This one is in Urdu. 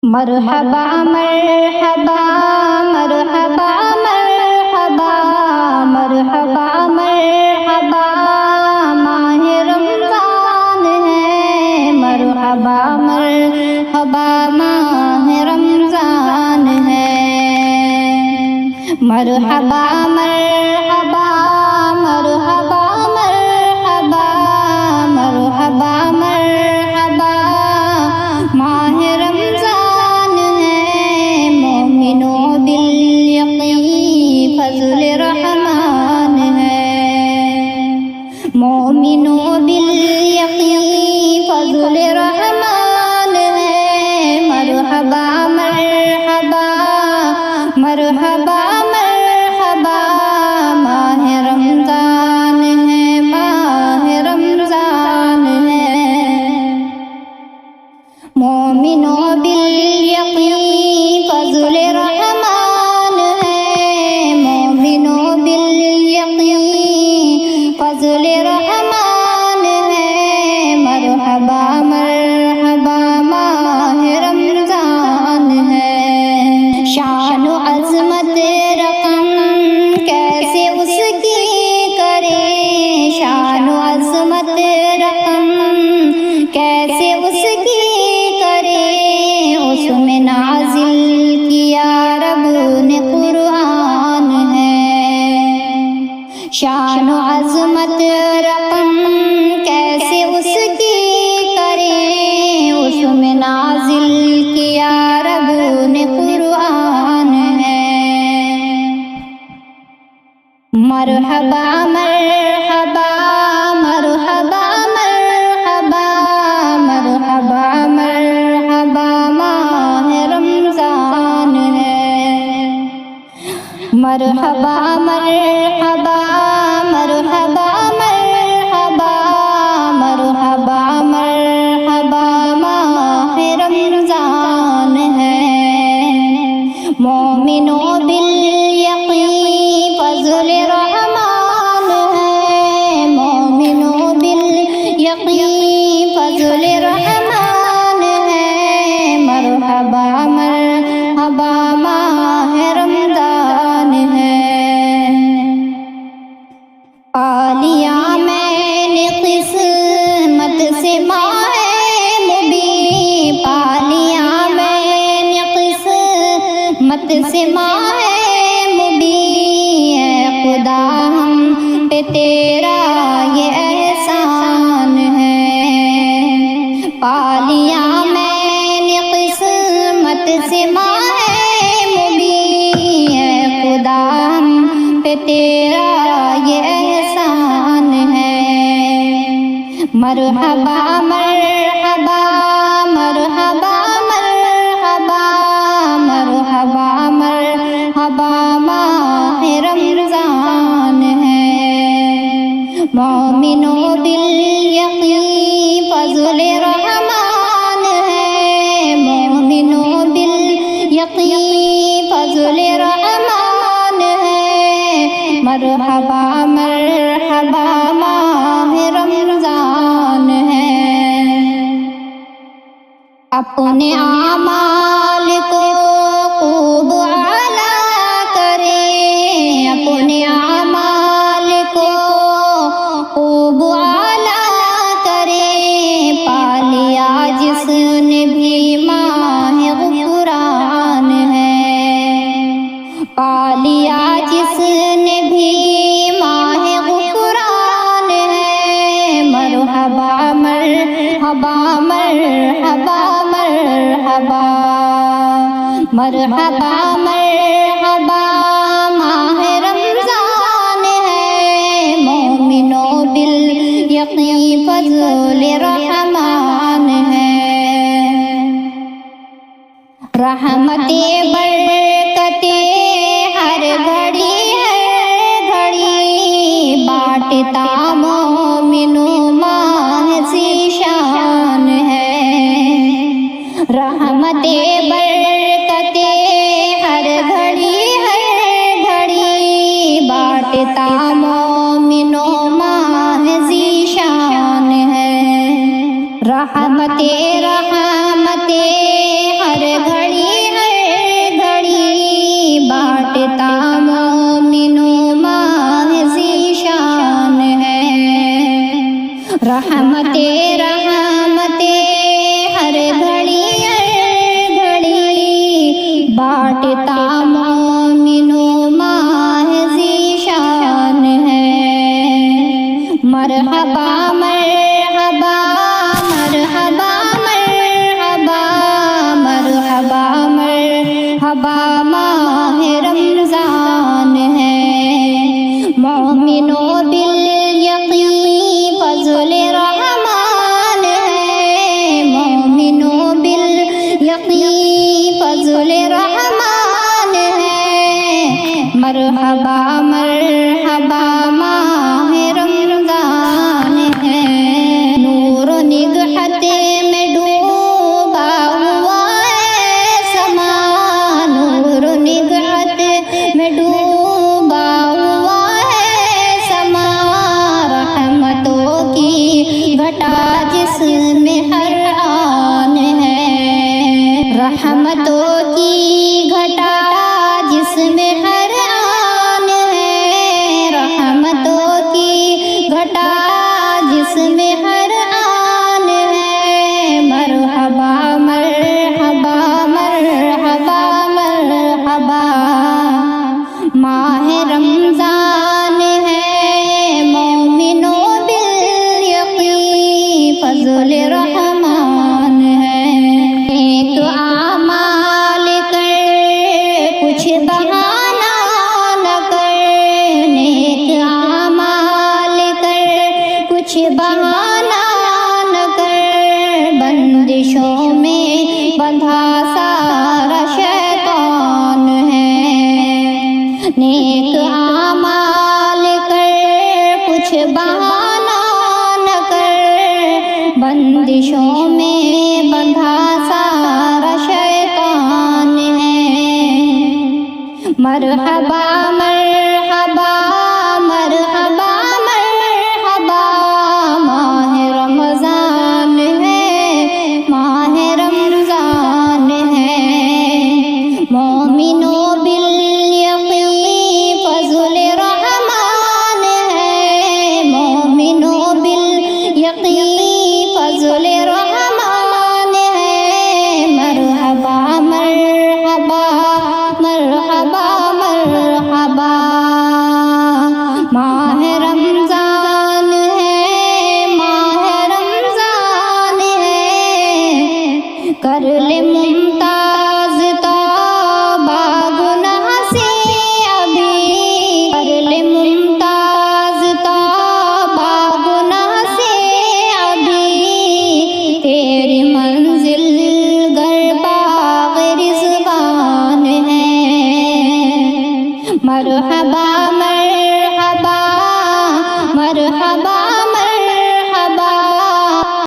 مرحبا مرحبا مرحبا مرحبا مرحبا مرحبا ماہ رمضان ہے، مرحبا مرحبا ماہ رمضان ہے، مرحبا مرحبا مرحبا مرحبا مرحبا مرحبا ماہ رمضان ہے، مومنوں بالیقین فضل رحمان ہے، مومنوں بالیقین فضل رحمان ہے، مرحبا مرحبا مرحبا مرحبا ماہ رمضان ہے، ماہ رمضان ہے، مومنوں بالیقین فضل رحمان ہے، مومنوں بالیقین فضل رحمان ہے، مرحبا مرحبا ماہ رمضان ہے، شان و عظمت رقم کیسے اس کی کرے، شان و عظمت رقم کیسے اس کی کرے، اس میں نازل کیا رب نے قرآن ہے، شان و عظمت رقم کیسے اس کی کرے، اس میں نازل کیا رب نے قرآن ہے، مرحبا مرحبا مرحبا مرحبا مرحبا مرحبا ماہ رمضان ہے، مرحبا مرحبا مرحبا مرحبا مرحبا مرحبا ماہ رمضان ہے، مومنوں بالیقین فضل رحمان ہے، مومنوں بالیقین فضل رحمان ہے، مرحبا مرحبا ماہ رمضان ہے، پالیا میں نے قسمت سے ماہ مبین، پالیا میں نے قسمت سے ماہ مبین، اے خدا ہم پہ تیرا یہ احسان ہے، پالیا میں نے قسمت سے ماہ مبین، اے خدا ہم پہ تیرا یہ احسان ہے، مرحبا مرحبا مرحبا مرحبا مرحبا مرحبا ماہ رمضان ہے، مومنوں بالیقین فضل رحمان ہے، مومنوں بالیقین فضل رحمان ہے، مرحبا مرحبا ماہ رمضان ہے، اپنے اعمال کو خوب اعلیٰ کرے، اپنے اعمال کو خوب اعلیٰ کرے، پالیا جس نے بھی ماہ غفران ہے، پالیا جس نے بھی ماہ غفران ہے، مرحبا مرحبا مرحبا مرحبا مرحبا مرحبا ماہ رمضان ہے، مومنوں بالیقین فضل رحمان ہے، رحمتیں برکتیں ہر گھڑی ہر گھڑی بانٹتا مومنوں ماہ سی شان ہے، رحمتیں برکتیں ہر گھڑی بانٹتا مومنوں ماہ سی شان ہے، رحمتیں رحمتیں ہر گھڑی مرحبا ماہ رمضان ہے، مومنوں بالیقین فضل رحمان ہے، مومنوں بالیقین فضل رحمان ہے، مرحبا مرحبا ماہ رمضان ہے، نور و نگہت میں ڈوبا ہوا ہے سما، نور و نگہت میں ڈوبا ہوا ہے سما، رحمتوں کی گھٹا جس میں ہر آن ہے، رحمتوں کی گھٹا جس میں ہر آن ہے، رحمتوں کی گھٹا جس میں ہر آن ہے، مرحبا مرحبا مرحبا مرحبا ماہ رمضان ہے، مومنوں بالیقین فضل رحمان ہے، نیک اعمال کر کچھ بہانہ نہ کر، نیک اعمال کر کچھ بہانہ نہ کر، بندشوں میں بندھا سارا شیطان ہے، نیک اعمال کر کچھ بہانہ نہ کر، بندشوں میں بندھا سارا شیطان ہے، مرحبا مرحبا مرحبا مرحبا ماہ رمضان ہے، ماہ رمضان ہے، مومنوں بالیقین فضل رحمان ہے، مومنوں بالیقین فضل رحمان ہے، مرحبا مرحبا مرحبا مرحبا ماہ رمضان ہے، ماہ رمضان ہے، کر لے ممتاز توبہ گناہ سے ابھی، کر لے ممتاز توبہ گناہ سے ابھی، تیری منزل گر باغ رضوان ہے، مرحبا